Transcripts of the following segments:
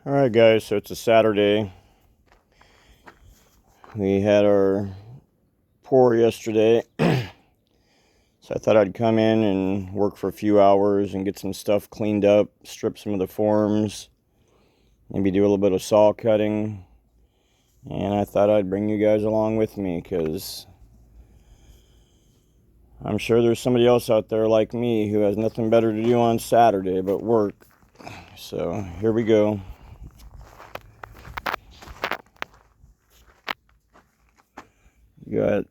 Alright guys, so it's a Saturday. We had our pour yesterday. So I thought I'd come in and work for a few hours and get some stuff cleaned up, strip some of the forms, maybe do a little bit of saw cutting. And I thought I'd bring you guys along with me because I'm sure there's somebody else out there like me who has nothing better to do on Saturday but work. So here we go. You got,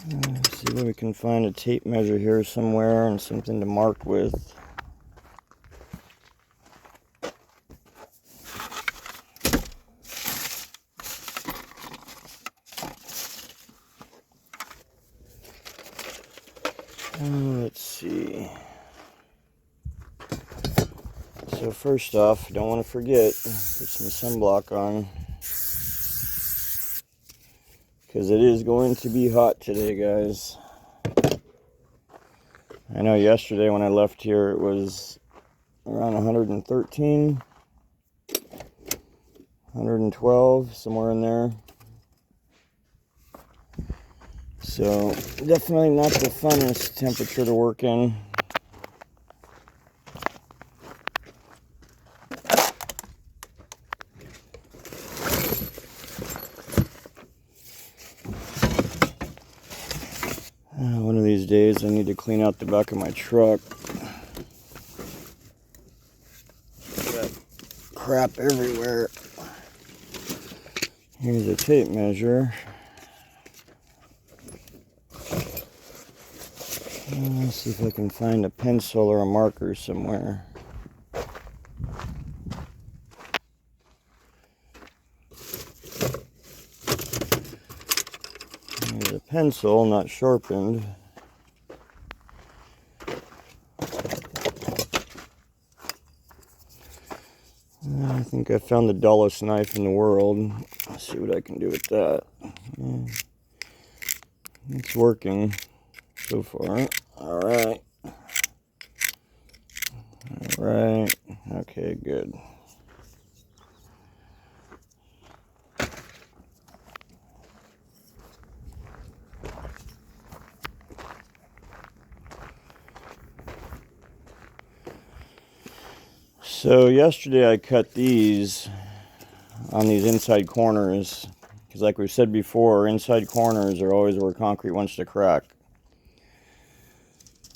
let's see if we can find a tape measure here somewhere and something to mark with. Let's see. So first off, don't want to forget, put some sunblock on. Because it is going to be hot today, guys. I know yesterday when I left here it was around 113, 112, somewhere in there. So definitely not the funnest temperature to work in. One of these days I need to clean out the back of my truck. Got crap everywhere. Here's a tape measure. Let's see if I can find a pencil or a marker somewhere. There's a pencil, not sharpened. I think I found the dullest knife in the world. Let's see what I can do with that. Yeah. It's working so far. Alright. Alright. Okay, good. So yesterday I cut these on these inside corners because, like we said before, inside corners are always where concrete wants to crack.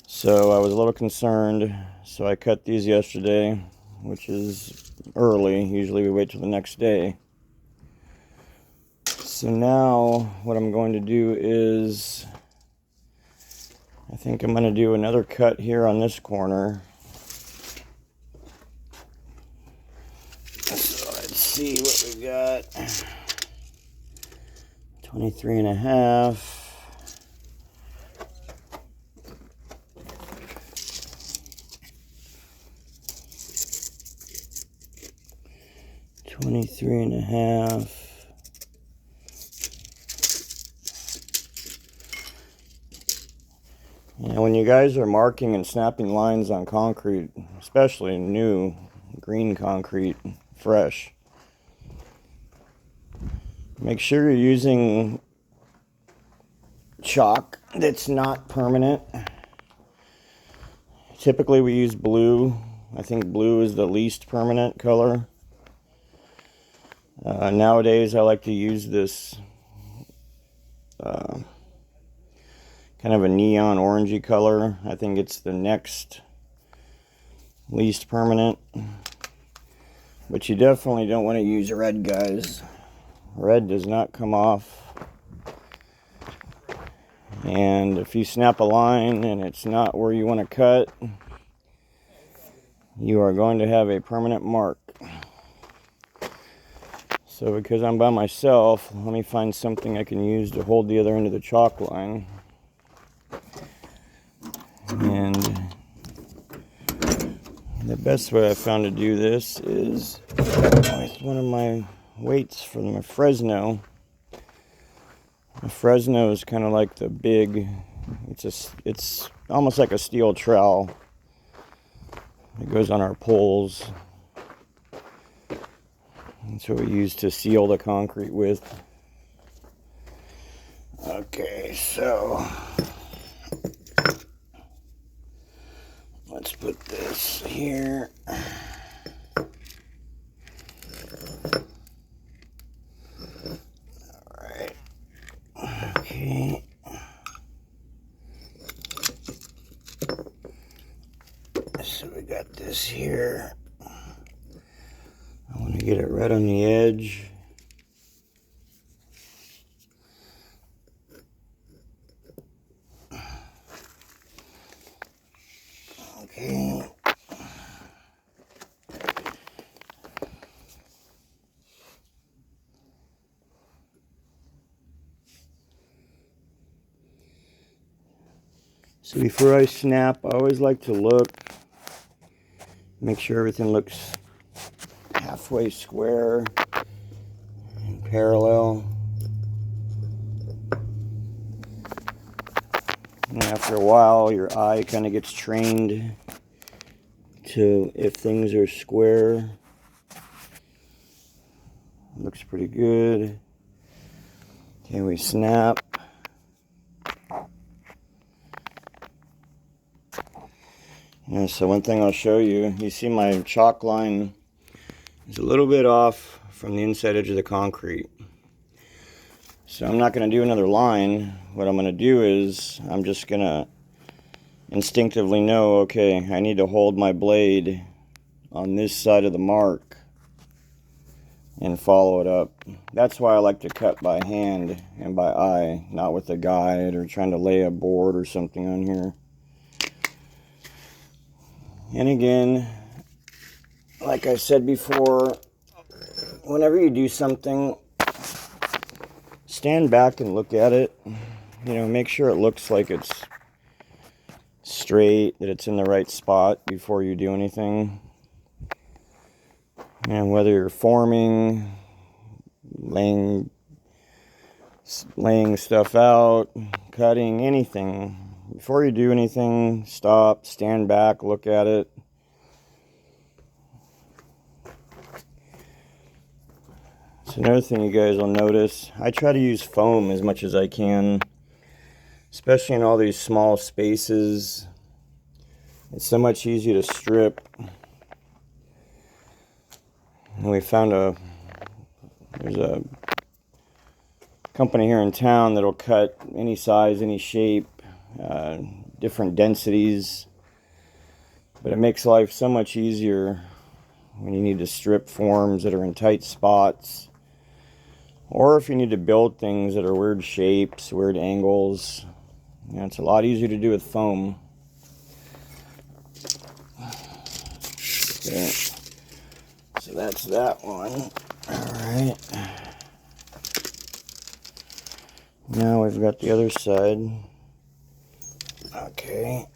So I was a little concerned, so I cut these yesterday, which is early. Usually we wait till the next day. So now what I'm going to do is, I think I'm going to do another cut here on this corner. So let's see what we got. 23.5. Twenty-three and a half. Now, when you guys are marking and snapping lines on concrete, especially new green concrete, fresh, make sure you're using chalk that's not permanent. Typically we use blue. I think blue is the least permanent color. Nowadays I like to use this kind of a neon orangey color. I think it's the next least permanent. But you definitely don't want to use red, guys. Red does not come off. And if you snap a line and it's not where you want to cut, you are going to have a permanent mark. So because I'm by myself, let me find something I can use to hold the other end of the chalk line. And the best way I found to do this is with one of my weights from my Fresno. The Fresno is kind of like the big, it's almost like a steel trowel. It goes on our poles. That's what we use to seal the concrete with. Okay, so let's put this here. Alright. Okay. So we got this here. I want to get it right on the edge. Okay. So before I snap, I always like to look, make sure everything looks halfway square and parallel. And after a while, your eye kind of gets trained to if things are square. Looks pretty good. Okay, we snap. Yeah, so one thing I'll show you, you see my chalk line is a little bit off from the inside edge of the concrete. So I'm not going to do another line. What I'm going to do is I'm just going to instinctively know, okay, I need to hold my blade on this side of the mark and follow it up. That's why I like to cut by hand and by eye, not with a guide or trying to lay a board or something on here. And again, like I said before, whenever you do something, stand back and look at it. You know, make sure it looks like it's straight, that it's in the right spot before you do anything. And whether you're forming, laying stuff out, cutting, anything, before you do anything, stop, stand back, look at it. So another thing you guys will notice, I try to use foam as much as I can, especially in all these small spaces. It's so much easier to strip. And we found there's a company here in town that'll cut any size, any shape, different densities. But it makes life so much easier when you need to strip forms that are in tight spots. Or if you need to build things that are weird shapes, weird angles. You know, it's a lot easier to do with foam. Okay. So that's that one. Alright. Now we've got the other side. Okay.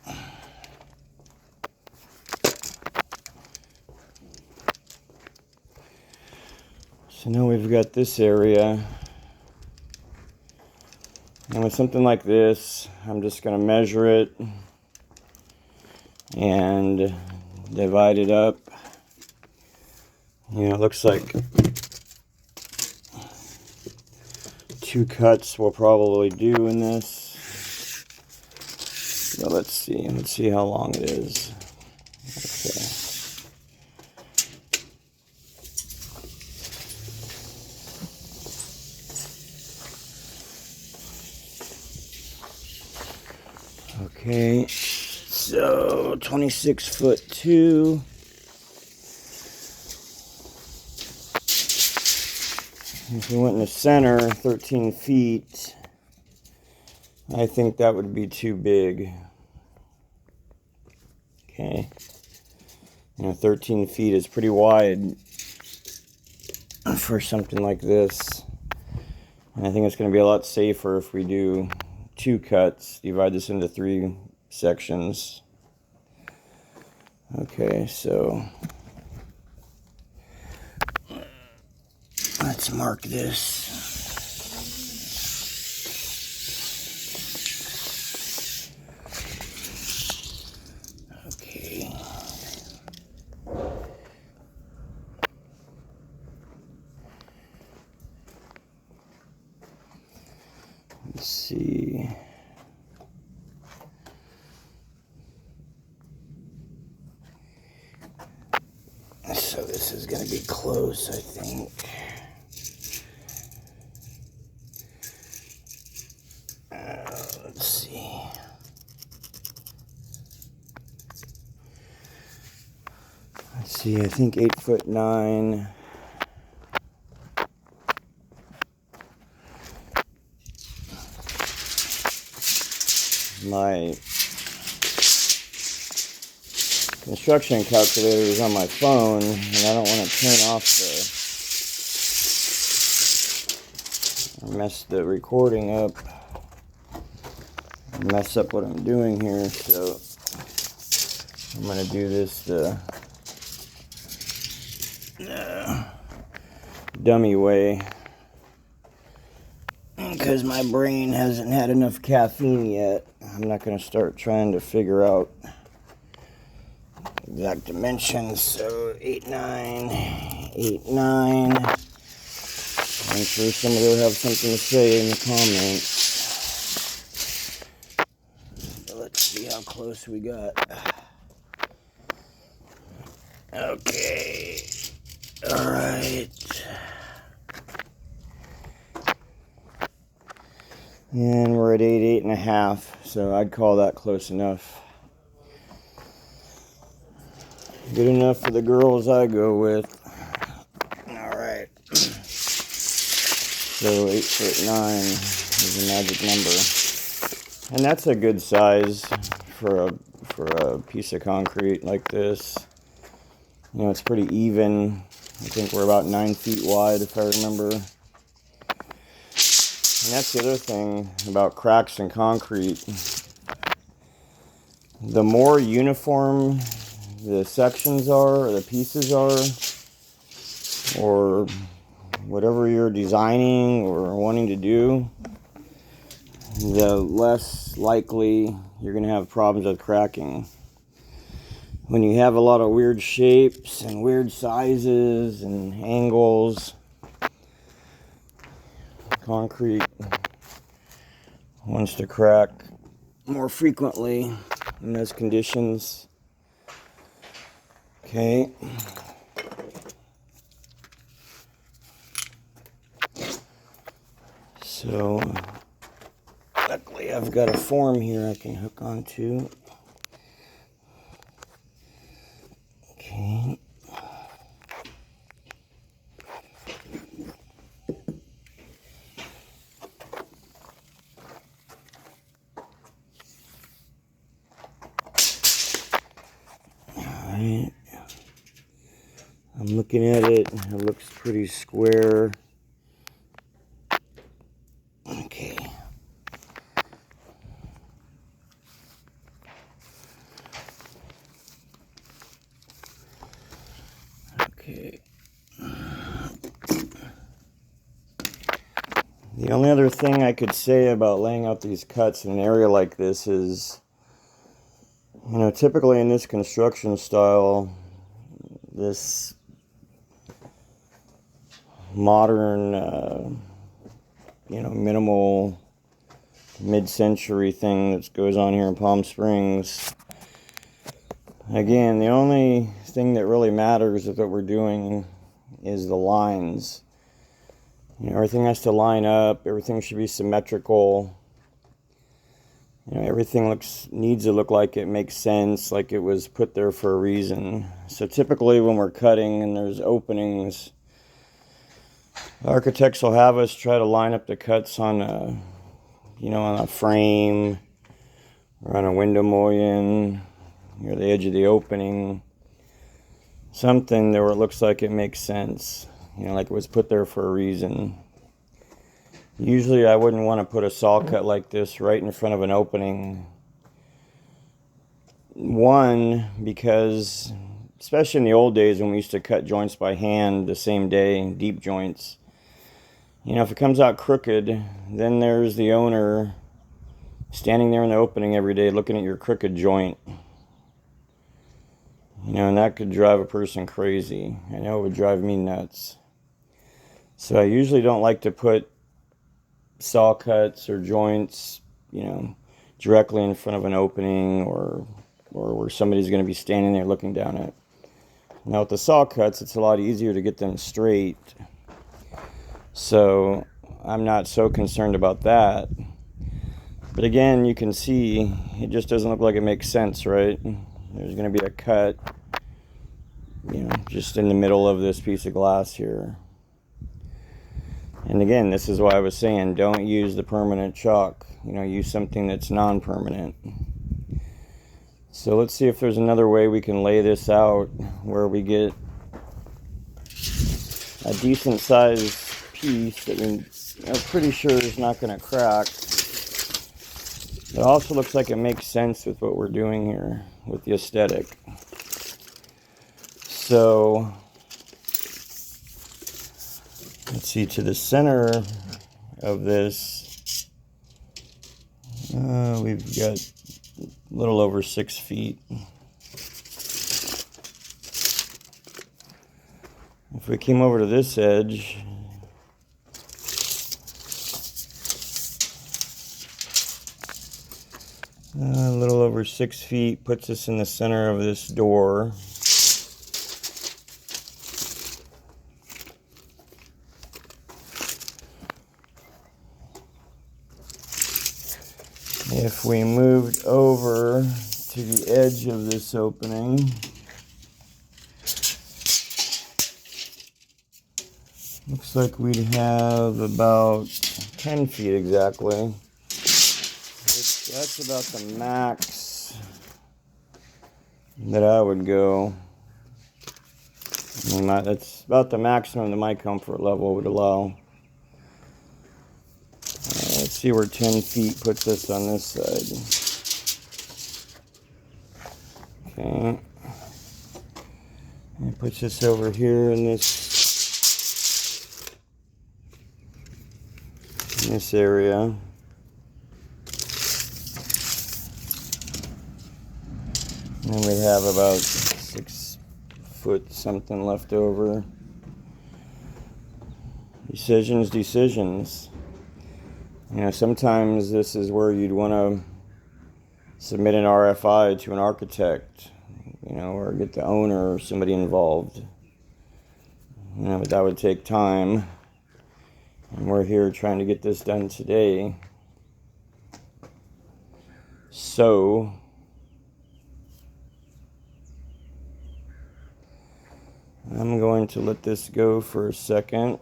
So now we've got this area. And with something like this, I'm just going to measure it and divide it up. You know, it looks like 2 cuts will probably do in this. So let's see how long it is. Okay, so 26 foot 2. If we went in the center, 13 feet, I think that would be too big. Okay, you know, 13 feet is pretty wide for something like this. And I think it's going to be a lot safer if we do 2 cuts, divide this into 3 sections. Okay, so let's mark this. Okay. Let's see. So this is going to be close, I think. Let's see. Let's see, I think 8'9". My construction calculator is on my phone, and I don't want to turn off or mess the recording up, mess up what I'm doing here, so I'm going to do this the dummy way, because my brain hasn't had enough caffeine yet. I'm not going to start trying to figure out exact dimensions. So 8'9", 8'9". I'm sure somebody will have something to say in the comments. So let's see how close we got. Okay. All right. And we're at 8'1/2", so I'd call that close enough. Good enough for the girls I go with. Alright. So 8'9" is the magic number. And that's a good size for a piece of concrete like this. You know, it's pretty even. I think we're about 9 feet wide, if I remember. And that's the other thing about cracks in concrete. The more uniform the sections are, or the pieces are, or whatever you're designing or wanting to do, the less likely you're going to have problems with cracking. When you have a lot of weird shapes and weird sizes and angles, concrete wants to crack more frequently in those conditions. Okay. So, luckily I've got a form here I can hook onto. Okay. Alright. I'm looking at it. It looks pretty square. Okay. Okay. The only other thing I could say about laying out these cuts in an area like this is, you know, typically in this construction style, this modern, you know, minimal mid-century thing that goes on here in Palm Springs. Again, the only thing that really matters with what we're doing is the lines. You know, everything has to line up. Everything should be symmetrical. You know, everything needs to look like it makes sense, like it was put there for a reason. So typically when we're cutting and there's openings, architects will have us try to line up the cuts on a, you know, on a frame or on a window mullion near the edge of the opening. Something there where it looks like it makes sense, you know, like it was put there for a reason. Usually I wouldn't want to put a saw cut like this right in front of an opening. One, because especially in the old days when we used to cut joints by hand the same day, deep joints, you know, if it comes out crooked, then there's the owner standing there in the opening every day looking at your crooked joint. You know, and that could drive a person crazy. I know it would drive me nuts. So I usually don't like to put saw cuts or joints, you know, directly in front of an opening or where somebody's going to be standing there looking down it. Now with the saw cuts, it's a lot easier to get them straight. So I'm not so concerned about that. But again, you can see it just doesn't look like it makes sense, right? There's going to be a cut, you know, just in the middle of this piece of glass here. And again, this is why I was saying don't use the permanent chalk. You know, use something that's non-permanent. So let's see if there's another way we can lay this out where we get a decent sized piece that I'm pretty sure is not going to crack. It also looks like it makes sense with what we're doing here with the aesthetic. So let's see, to the center of this, we've got a little over 6 feet. If we came over to this edge, a little over 6 feet puts us in the center of this door. If we moved over to the edge of this opening, looks like we'd have about 10 feet exactly. That's about the max that I would go. I mean, that's about the maximum that my comfort level would allow. Let's see where 10 feet puts us on this side. Okay. It puts us over here in this area. And we have about 6 foot something left over. Decisions. You know, sometimes this is where you'd want to submit an RFI to an architect, you know, or get the owner or somebody involved. You know, but that would take time. And we're here trying to get this done today. So I'm going to let this go for a second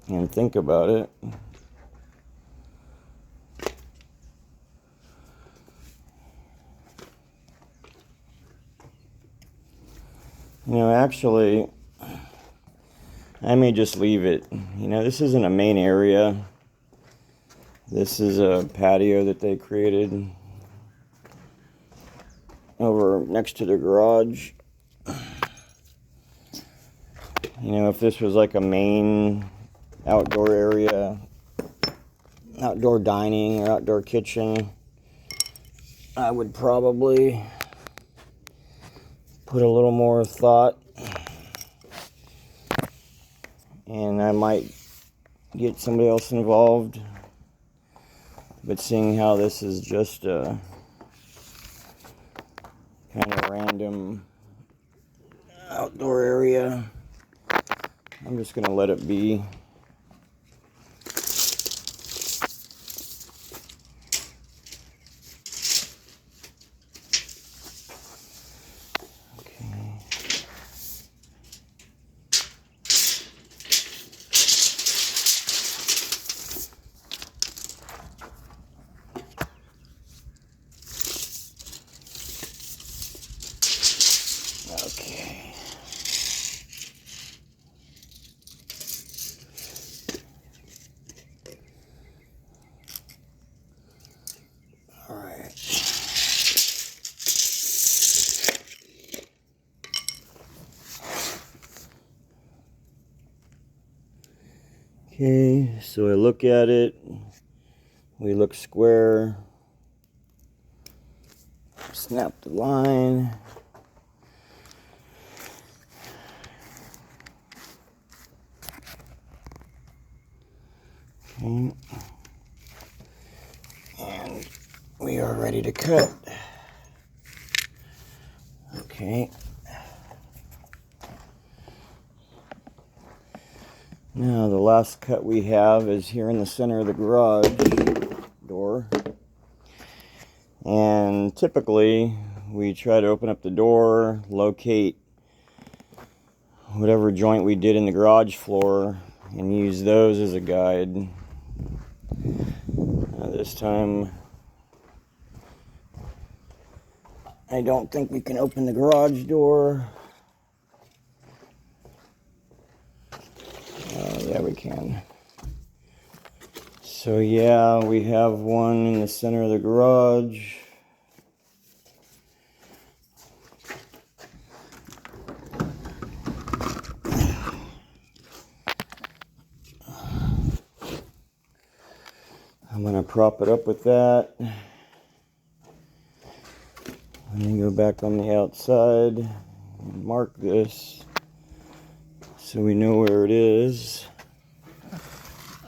and think about it. You know, actually, I may just leave it. You know, this isn't a main area. This is a patio that they created over next to the garage. You know, if this was like a main outdoor area, outdoor dining or outdoor kitchen, I would probably put a little more thought, and I might get somebody else involved. But seeing how this is just a kind of random outdoor area, I'm just going to let it be. Okay. All right. Okay, so I look at it. We look square. Snap the line. Okay. And we are ready to cut. Okay. Now the last cut we have is here in the center of the garage door. And typically we try to open up the door, locate whatever joint we did in the garage floor, and use those as a guide. This time I don't think we can open the garage door. Yeah, we can. So yeah, we have one in the center of the garage. I'm going to prop it up with that. Let me go back on the outside and mark this so we know where it is.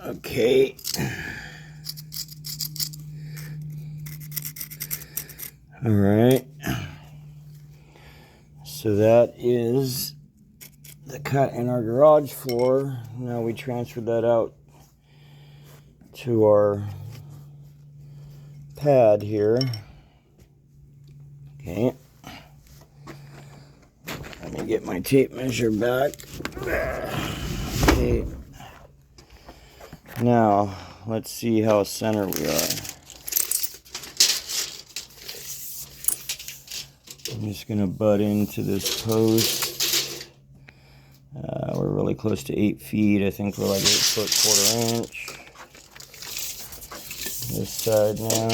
Okay. All right. So that is the cut in our garage floor. Now we transferred that out to our pad here. Okay. Let me get my tape measure back. Okay. Now, let's see how center we are. I'm just going to butt into this post. We're really close to 8 feet. I think we're like 8 foot 1/4 inch. This side now.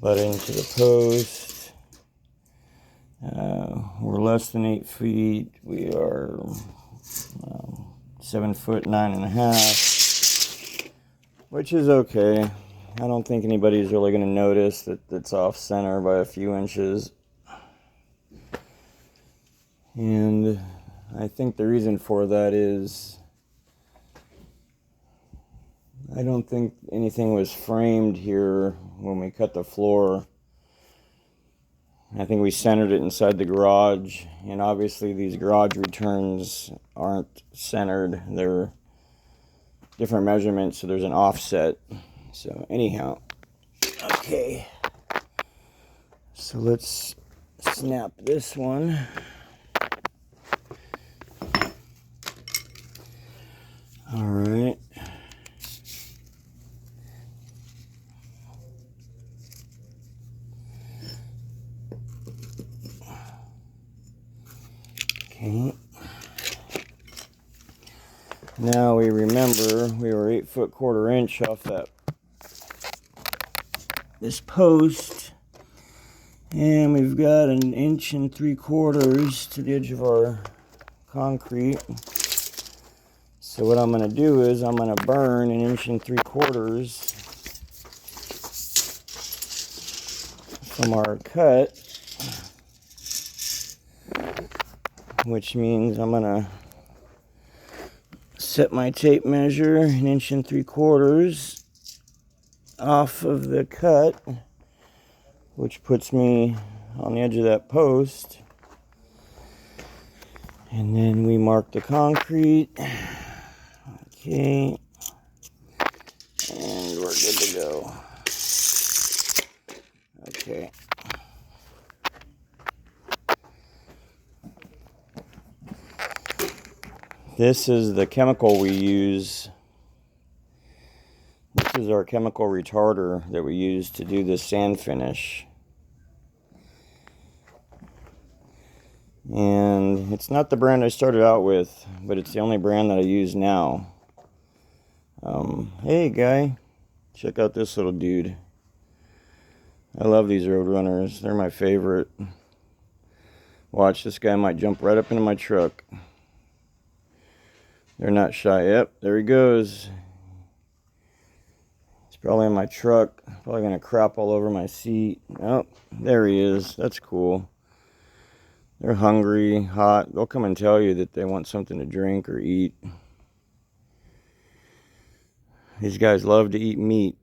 Butt into the post. We're less than 8 feet. We are 7 foot 9.5, which is okay. I don't think anybody's really going to notice that it's off center by a few inches. And I think the reason for that is I don't think anything was framed here when we cut the floor. I think we centered it inside the garage, and obviously these garage returns aren't centered. They're different measurements, so there's an offset. So anyhow, okay. So let's snap this one. All right. Okay. Now we remember we were 8 foot 1/4 inch off this post, and we've got 1 3/4 to the edge of our concrete. So what I'm going to do is I'm going to burn 1 3/4 from our cut, which means I'm going to set my tape measure 1 3/4 off of the cut, which puts me on the edge of that post. And then we mark the concrete. Okay. And we're good to go. Okay. This is the chemical we use. This is our chemical retarder that we use to do the sand finish. And it's not the brand I started out with, but it's the only brand that I use now. Hey guy, check out this little dude. I love these Roadrunners. They're my favorite. Watch, this guy might jump right up into my truck. They're not shy. Yep, there he goes. He's probably in my truck. Probably going to crap all over my seat. Oh, there he is. That's cool. They're hungry, hot. They'll come and tell you that they want something to drink or eat. These guys love to eat meat.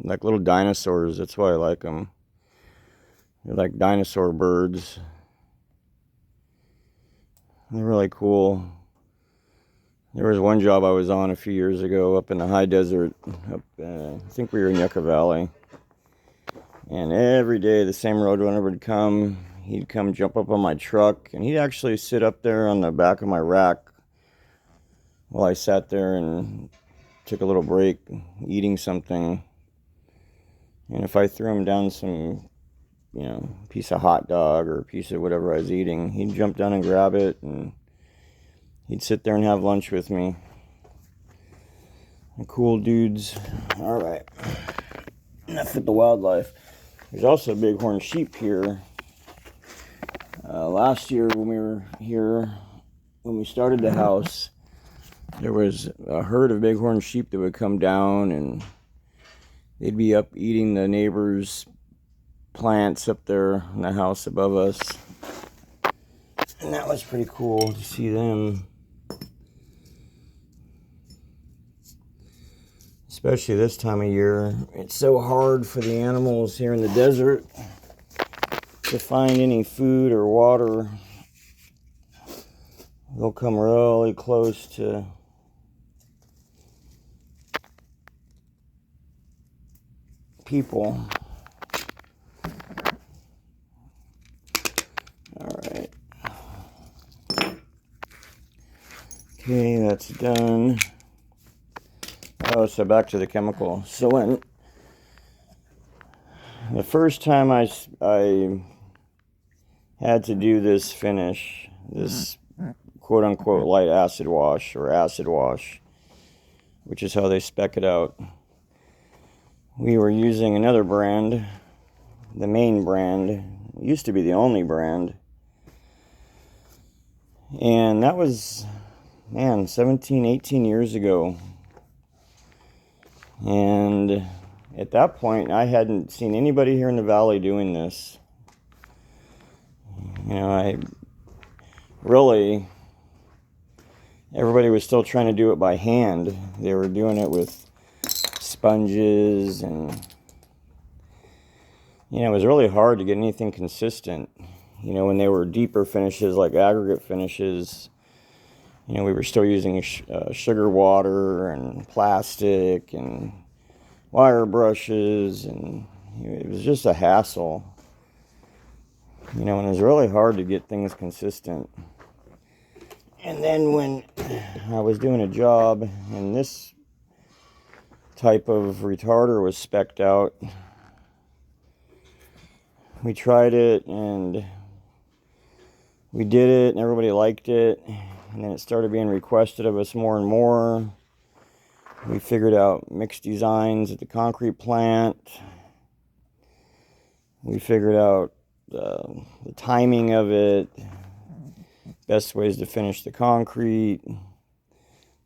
Like little dinosaurs. That's why I like them. They're like dinosaur birds. They're really cool. There was one job I was on a few years ago up in the high desert. I think we were in Yucca Valley. And every day the same roadrunner would come. He'd come jump up on my truck. And he'd actually sit up there on the back of my rack while I sat there and took a little break eating something. And if I threw him down some, piece of hot dog or a piece of whatever I was eating, he'd jump down and grab it, and he'd sit there and have lunch with me. The cool dudes. All right. Enough with the wildlife. There's also bighorn sheep here. Last year when we were here, when we started the house, there was a herd of bighorn sheep that would come down, and they'd be up eating the neighbors' plants up there in the house above us. And that was pretty cool to see them. Especially this time of year. It's so hard for the animals here in the desert to find any food or water. They'll come really close to people. Alright. Okay, that's done. Oh, so back to the chemical. So when the first time I had to do this finish, this quote-unquote light acid wash, or acid wash, which is how they spec it out, we were using another brand, the main brand. It used to be the only brand. And that was, 17, 18 years ago. And at that point, I hadn't seen anybody here in the valley doing this. Everybody was still trying to do it by hand. They were doing it with sponges, and it was really hard to get anything consistent. When they were deeper finishes, like aggregate finishes, we were still using sugar water and plastic and wire brushes, and it was just a hassle. And it was really hard to get things consistent. And then when I was doing a job and this type of retarder was spec'd out, we tried it and we did it and everybody liked it, and then it started being requested of us more and more. We figured out mixed designs at the concrete plant. We figured out the timing of it, best ways to finish the concrete,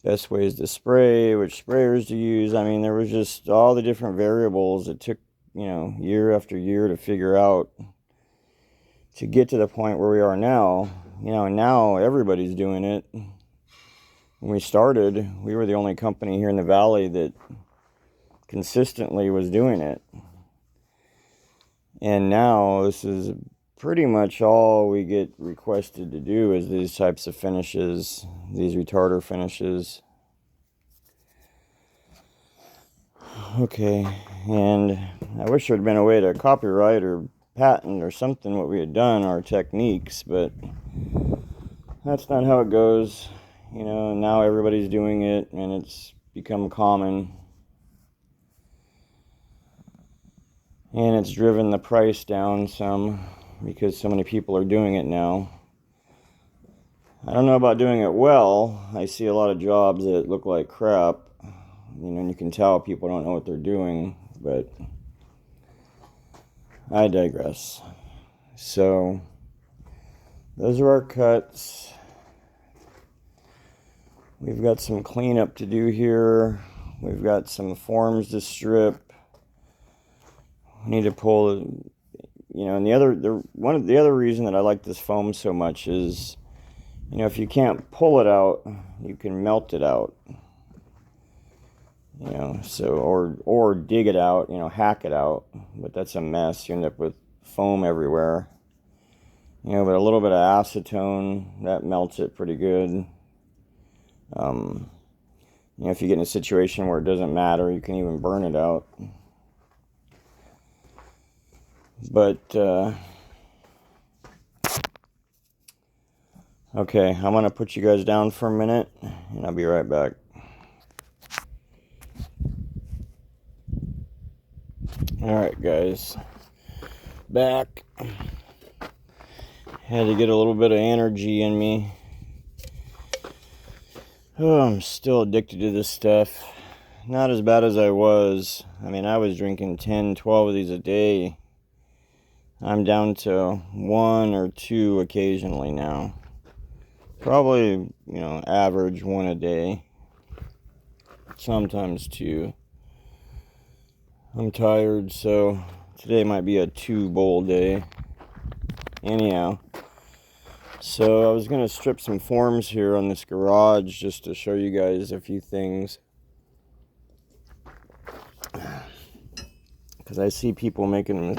best ways to spray, which sprayers to use. There was just all the different variables that took, year after year to figure out to get to the point where we are now. Now everybody's doing it. When we started, we were the only company here in the valley that consistently was doing it. And now this is pretty much all we get requested to do, is these types of finishes, these retarder finishes. Okay, and I wish there had been a way to copyright or patent or something what we had done, our techniques, but that's not how it goes. Now everybody's doing it, and it's become common. And it's driven the price down some, because so many people are doing it now. I don't know about doing it well. I see a lot of jobs that look like crap. And you can tell people don't know what they're doing, but I digress. So, those are our cuts. We've got some cleanup to do here. We've got some forms to strip. We need to pull, and the other reason that I like this foam so much is, if you can't pull it out, you can melt it out. You know, so, or dig it out, you know, hack it out, but that's a mess. You end up with foam everywhere. You know, but a little bit of acetone, that melts it pretty good. You know, if you get in a situation where it doesn't matter, you can even burn it out. But, okay, I'm going to put you guys down for a minute, and I'll be right back. Alright, guys. Back. Had to get a little bit of energy in me. Oh, I'm still addicted to this stuff. Not as bad as I was. I mean, I was drinking 10, 12 of these a day. I'm down to 1 or 2 occasionally now. Probably, you know, average 1 a day. Sometimes 2. I'm tired, so today might be a 2-bowl day. Anyhow. So I was going to strip some forms here on this garage just to show you guys a few things. Because I see people making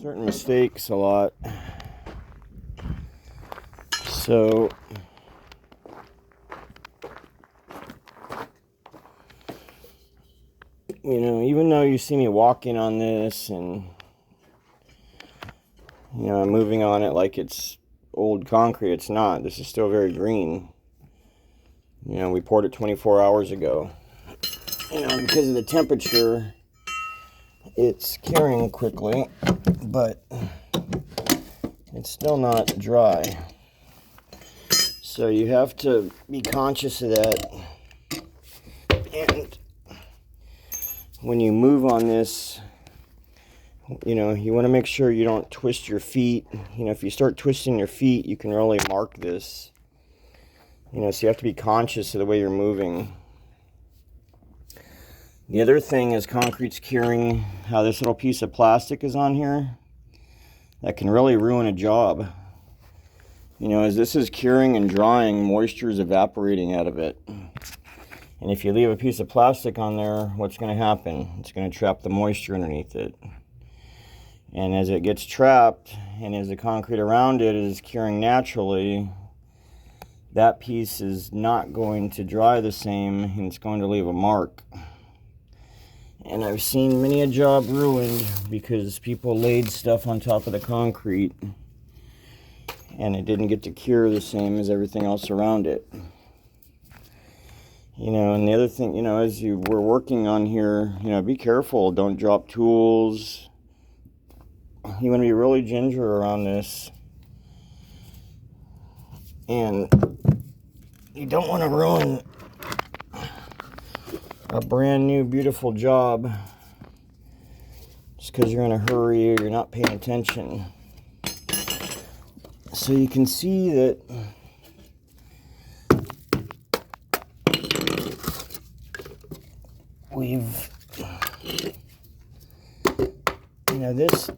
certain mistakes a lot. So, you know, even though you see me walking on this and, you know, I'm moving on it like it's old concrete, it's not. This is still very green. You know, we poured it 24 hours ago. You know, because of the temperature, it's curing quickly, but it's still not dry. So you have to be conscious of that. And when you move on this, you know, you want to make sure you don't twist your feet. You know, if you start twisting your feet, you can really mark this. You know, so you have to be conscious of the way you're moving. The other thing is concrete's curing, how this little piece of plastic is on here. That can really ruin a job. You know, as this is curing and drying, moisture is evaporating out of it. And if you leave a piece of plastic on there, what's going to happen? It's going to trap the moisture underneath it. And as it gets trapped, and as the concrete around it is curing naturally, that piece is not going to dry the same, and it's going to leave a mark. And I've seen many a job ruined because people laid stuff on top of the concrete and it didn't get to cure the same as everything else around it. You know, and the other thing, you know, as you were working on here, you know, be careful. Don't drop tools. You want to be really ginger around this. And you don't want to ruin a brand new, beautiful job just because you're in a hurry or you're not paying attention. So you can see that we've, you know, this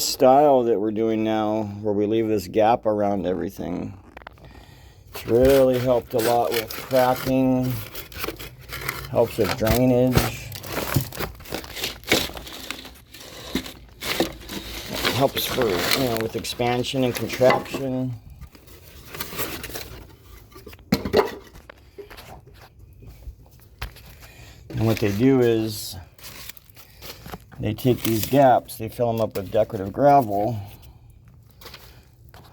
style that we're doing now, where we leave this gap around everything, it's really helped a lot with cracking, helps with drainage, helps for, you know, with expansion and contraction. And what they do is they take these gaps, they fill them up with decorative gravel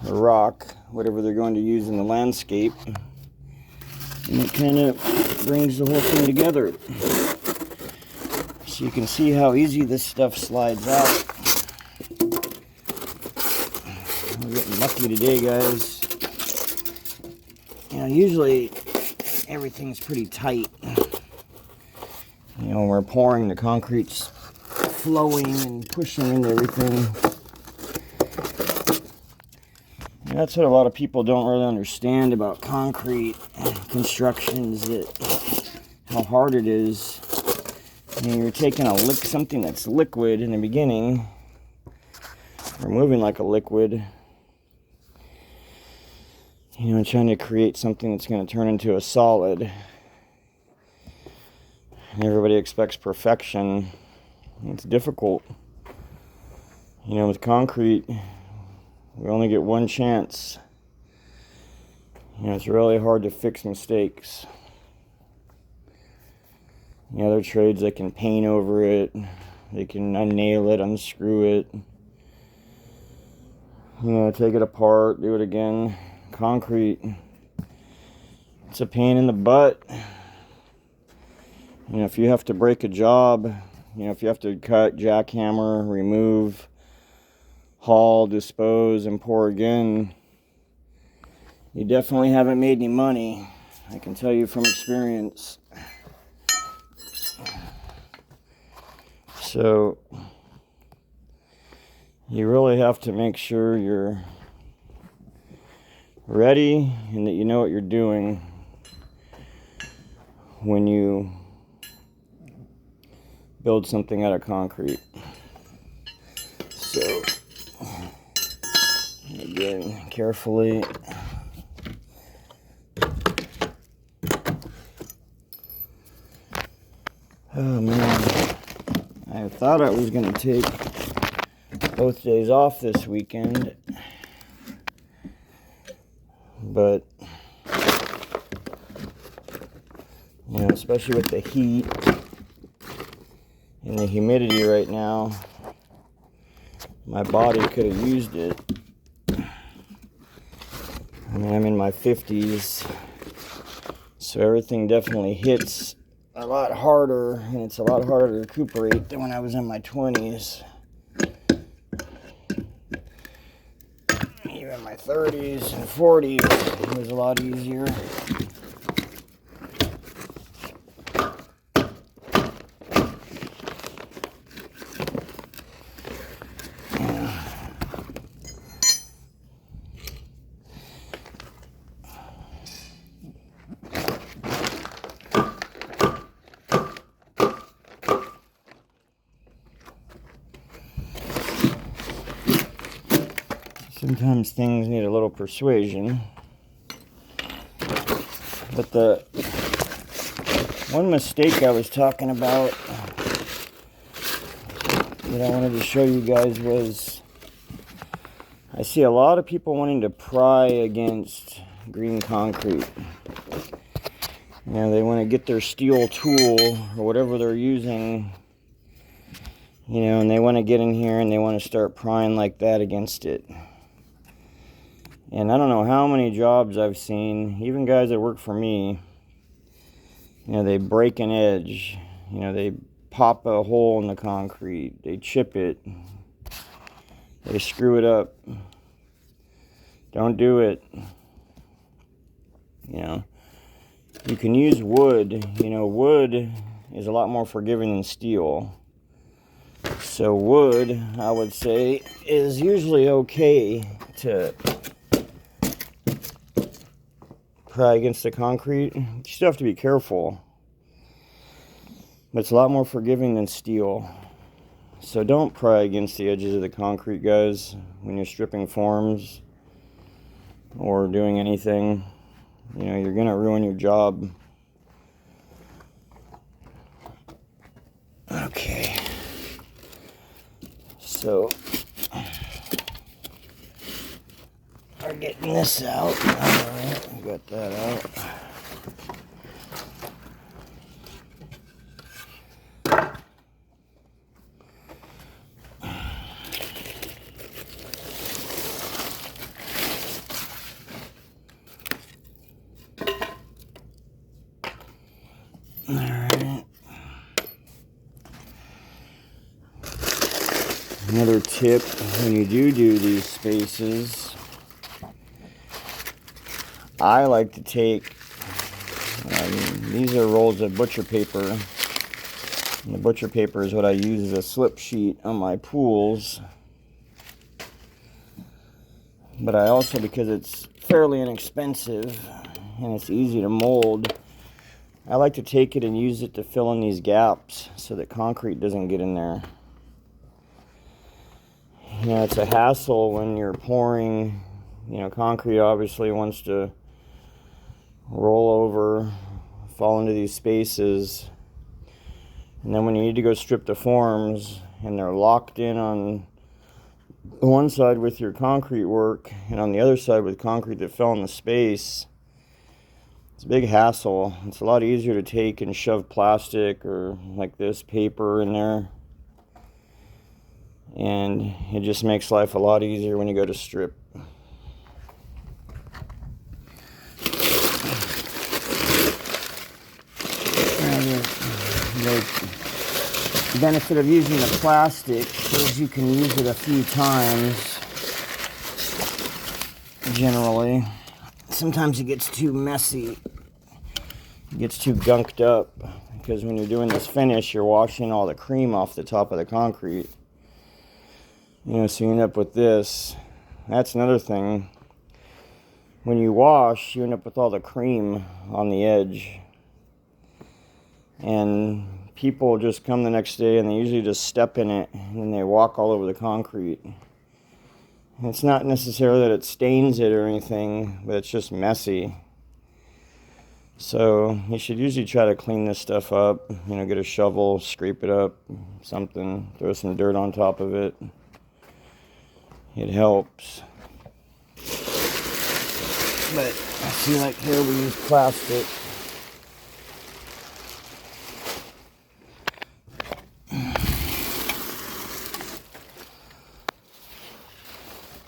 or rock, whatever they're going to use in the landscape, and it kind of brings the whole thing together. So you can see how easy this stuff slides out. We're getting lucky today, guys. You know, usually everything's pretty tight. You know, when we're pouring, the concrete's flowing and pushing into everything. And that's what a lot of people don't really understand about concrete construction, is that how hard it is. You know, you're taking something that's liquid in the beginning, or moving like a liquid, trying to create something that's going to turn into a solid. And everybody expects perfection. It's difficult. With concrete, we only get one chance. It's really hard to fix mistakes. Other trades, they can paint over it. They can unnail it, unscrew it. Take it apart, do it again. Concrete, it's a pain in the butt. If you have to break a job, if you have to cut, jackhammer, remove, haul, dispose, and pour again, you definitely haven't made any money. I can tell you from experience. So you really have to make sure you're ready and that you know what you're doing when you build something out of concrete. So again, carefully. Oh man, I thought I was going to take both days off this weekend, but especially with the heat and the humidity right now, my body could have used it. I'm in my 50s, so everything definitely hits a lot harder, and it's a lot harder to recuperate than when I was in my 20s. Even my 30s and 40s, it was a lot easier. Sometimes things need a little persuasion. But the one mistake I was talking about that I wanted to show you guys was, I see a lot of people wanting to pry against green concrete. They want to get their steel tool or whatever they're using, and they want to get in here and they want to start prying like that against it. And I don't know how many jobs I've seen, even guys that work for me, they break an edge, they pop a hole in the concrete, they chip it, they screw it up. Don't do it. You can use wood. Wood is a lot more forgiving than steel. So wood, I would say, is usually okay to pry against the concrete. You still have to be careful, but it's a lot more forgiving than steel. So don't pry against the edges of the concrete, guys, when you're stripping forms or doing anything. You're gonna ruin your job. Okay, so we're getting this out. Alright, we got that out. Alright. Another tip when you do these spaces, I like to take, these are rolls of butcher paper, and the butcher paper is what I use as a slip sheet on my pools. But I also, because it's fairly inexpensive and it's easy to mold, I like to take it and use it to fill in these gaps so that concrete doesn't get in there. It's a hassle when you're pouring concrete obviously wants to roll over, fall into these spaces. And then when you need to go strip the forms and they're locked in on one side with your concrete work and on the other side with concrete that fell in the space, it's a big hassle. It's a lot easier to take and shove plastic or like this paper in there. And it just makes life a lot easier when you go to strip. The benefit of using the plastic is you can use it a few times, generally. Sometimes it gets too messy, it gets too gunked up, because when you're doing this finish, you're washing all the cream off the top of the concrete. So you end up with this. That's another thing. When you wash, you end up with all the cream on the edge. And people just come the next day and they usually just step in it and then they walk all over the concrete. And it's not necessarily that it stains it or anything, but it's just messy. So you should usually try to clean this stuff up. Get a shovel, scrape it up, something, throw some dirt on top of it. It helps. But I see, like here we use plastic.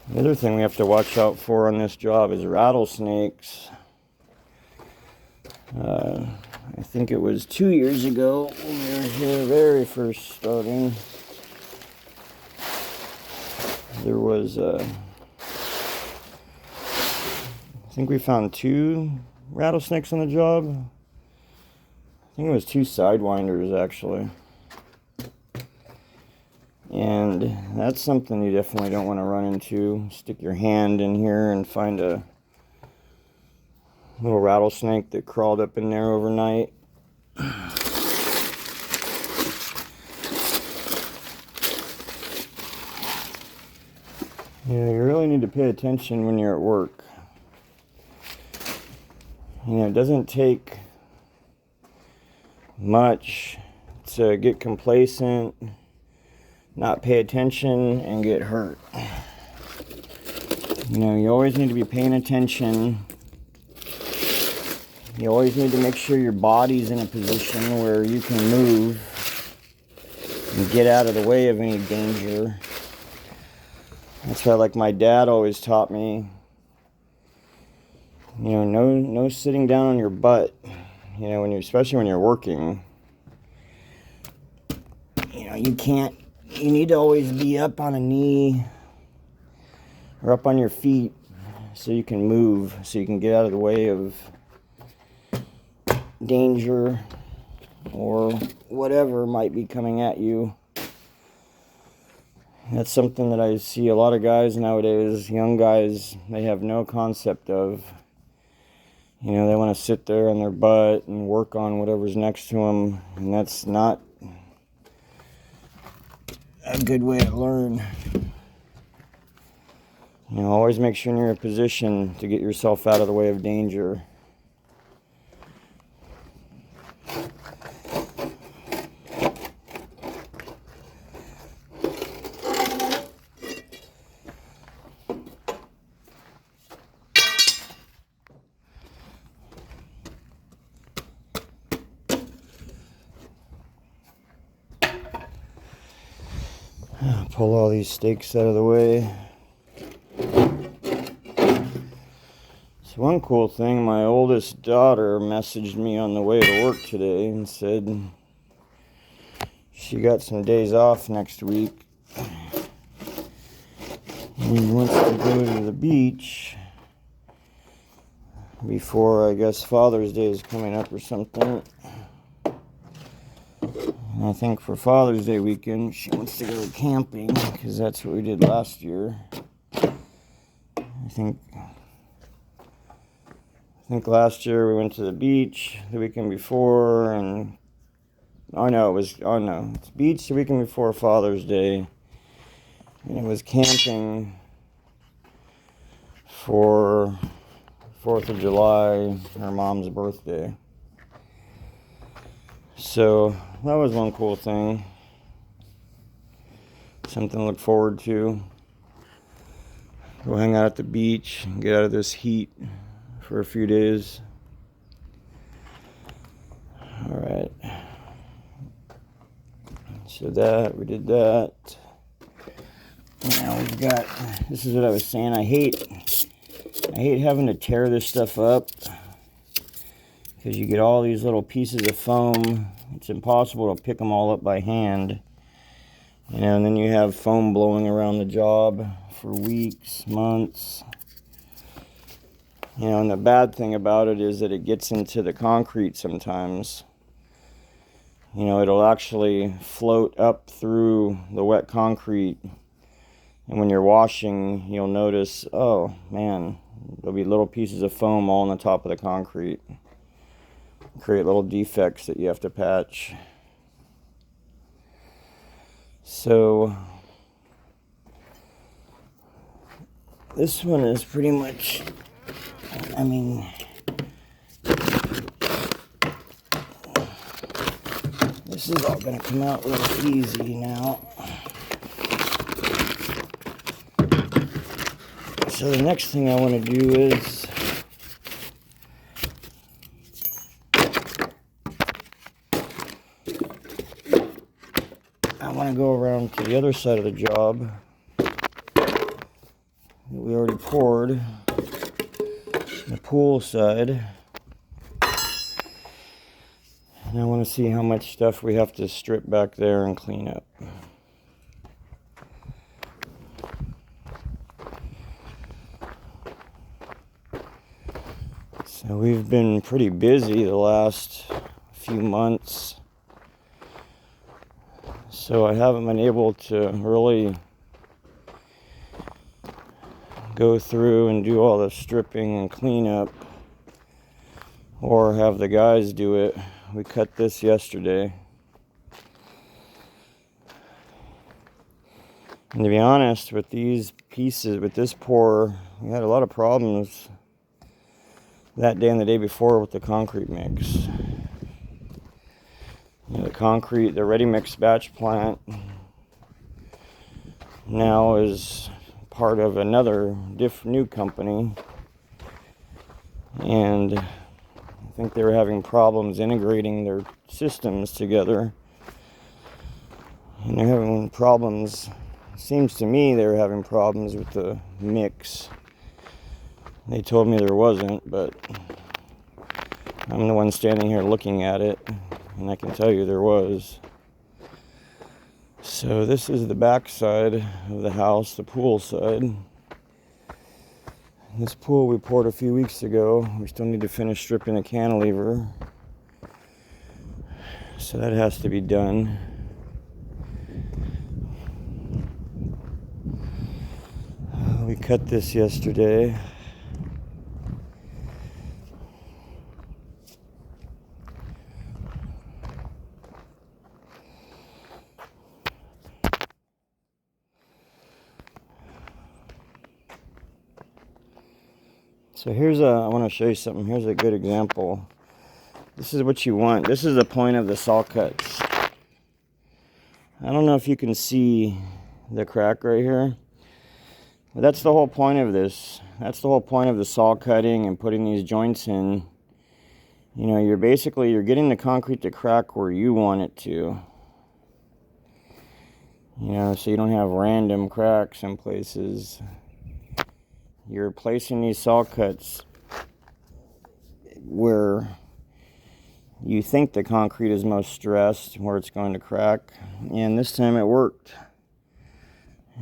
The other thing we have to watch out for on this job is rattlesnakes. I think it was 2 years ago when we were here very first starting. There was, I think we found 2 rattlesnakes on the job. I think it was 2 sidewinders actually. And that's something you definitely don't want to run into. Stick your hand in here and find a little rattlesnake that crawled up in there overnight. You really need to pay attention when you're at work. It doesn't take much to get complacent, not pay attention, and get hurt. You always need to be paying attention. You always need to make sure your body's in a position where you can move and get out of the way of any danger. That's why, like my dad always taught me, no sitting down on your butt. Especially when you're working. You need to always be up on a knee or up on your feet so you can move, so you can get out of the way of danger or whatever might be coming at you. That's something that I see a lot of guys nowadays, young guys, they have no concept of. They want to sit there on their butt and work on whatever's next to them, and that's not a good way to learn. Always make sure you're in a position to get yourself out of the way of danger. Pull all these stakes out of the way. So one cool thing, my oldest daughter messaged me on the way to work today and said she got some days off next week and wants to go to the beach before, I guess, Father's Day is coming up or something. And I think for Father's Day weekend, she wants to go camping, because that's what we did last year. I think last year we went to the beach the weekend before, and it's beach the weekend before Father's Day, and it was camping for 4th of July, her mom's birthday. So that was one cool thing. Something to look forward to. Go hang out at the beach and get out of this heat for a few days. Alright. So we did that. Now we've got, this is what I was saying, I hate having to tear this stuff up because you get all these little pieces of foam. It's impossible to pick them all up by hand. And then you have foam blowing around the job for weeks, months. And the bad thing about it is that it gets into the concrete sometimes. It'll actually float up through the wet concrete. And when you're washing, you'll notice, oh man, there'll be little pieces of foam all on the top of the concrete. Create little defects that you have to patch. So this one is pretty much, this is all going to come out real easy now. So the next thing I want to do is I want to go around to the other side of the job that we already poured, the pool side. And I want to see how much stuff we have to strip back there and clean up. So we've been pretty busy the last few months. So I haven't been able to really go through and do all the stripping and cleanup or have the guys do it. We cut this yesterday. And to be honest, with these pieces, with this pour, we had a lot of problems that day and the day before with the concrete mix. The ready mix batch plant now is part of another new company, and I think they were having problems integrating their systems together, and they're having problems. Seems to me they were having problems with the mix. They told me there wasn't, but I'm the one standing here looking at it, and I can tell you there was. So this is the back side of the house, the pool side. This pool we poured a few weeks ago. We still need to finish stripping the cantilever. So that has to be done. We cut this yesterday. So I want to show you something. Here's a good example. This is what you want. This is the point of the saw cuts. I don't know if you can see the crack right here. But that's the whole point of this. That's the whole point of the saw cutting and putting these joints in. You're getting the concrete to crack where you want it to. So you don't have random cracks in places. You're placing these saw cuts where you think the concrete is most stressed, where it's going to crack. And this time it worked.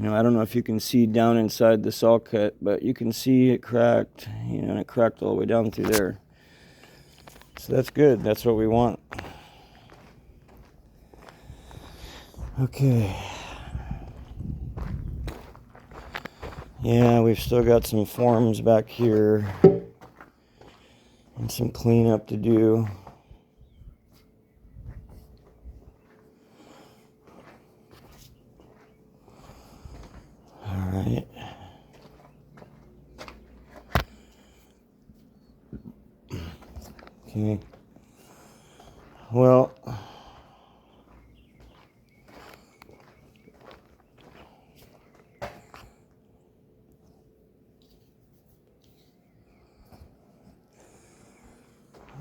I don't know if you can see down inside the saw cut, but you can see it cracked, and it cracked all the way down through there. So that's good. That's what we want. Okay. Yeah, we've still got some forms back here and some cleanup to do. All right. Okay. Well,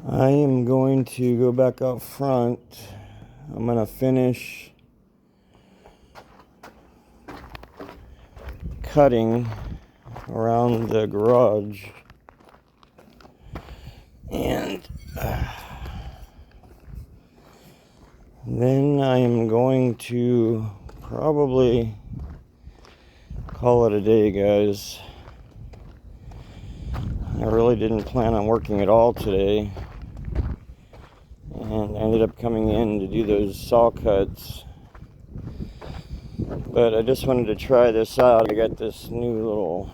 I am going to go back out front. I'm going to finish cutting around the garage. And then I am going to probably call it a day, guys. I really didn't plan on working at all today. And I ended up coming in to do those saw cuts. But I just wanted to try this out. I got this new little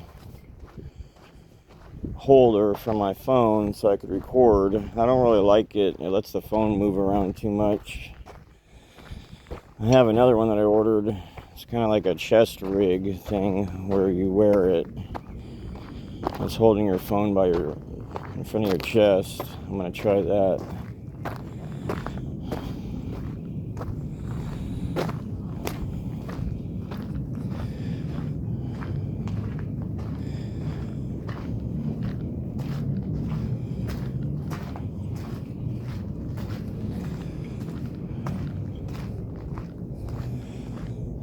holder for my phone so I could record. I don't really like it. It lets the phone move around too much. I have another one that I ordered. It's kind of like a chest rig thing where you wear it. It's holding your phone in front of your chest. I'm going to try that.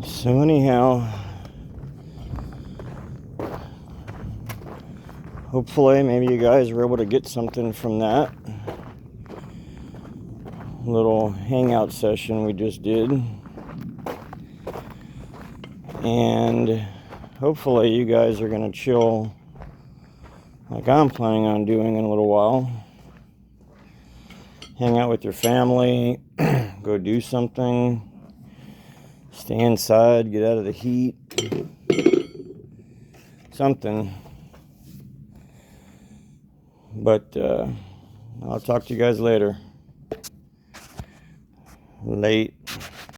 So anyhow, hopefully maybe you guys were able to get something from that little hangout session we just did. And hopefully you guys are going to chill like I'm planning on doing in a little while. Hang out with your family, go do something, stay inside, get out of the heat, something. But I'll talk to you guys later. Late.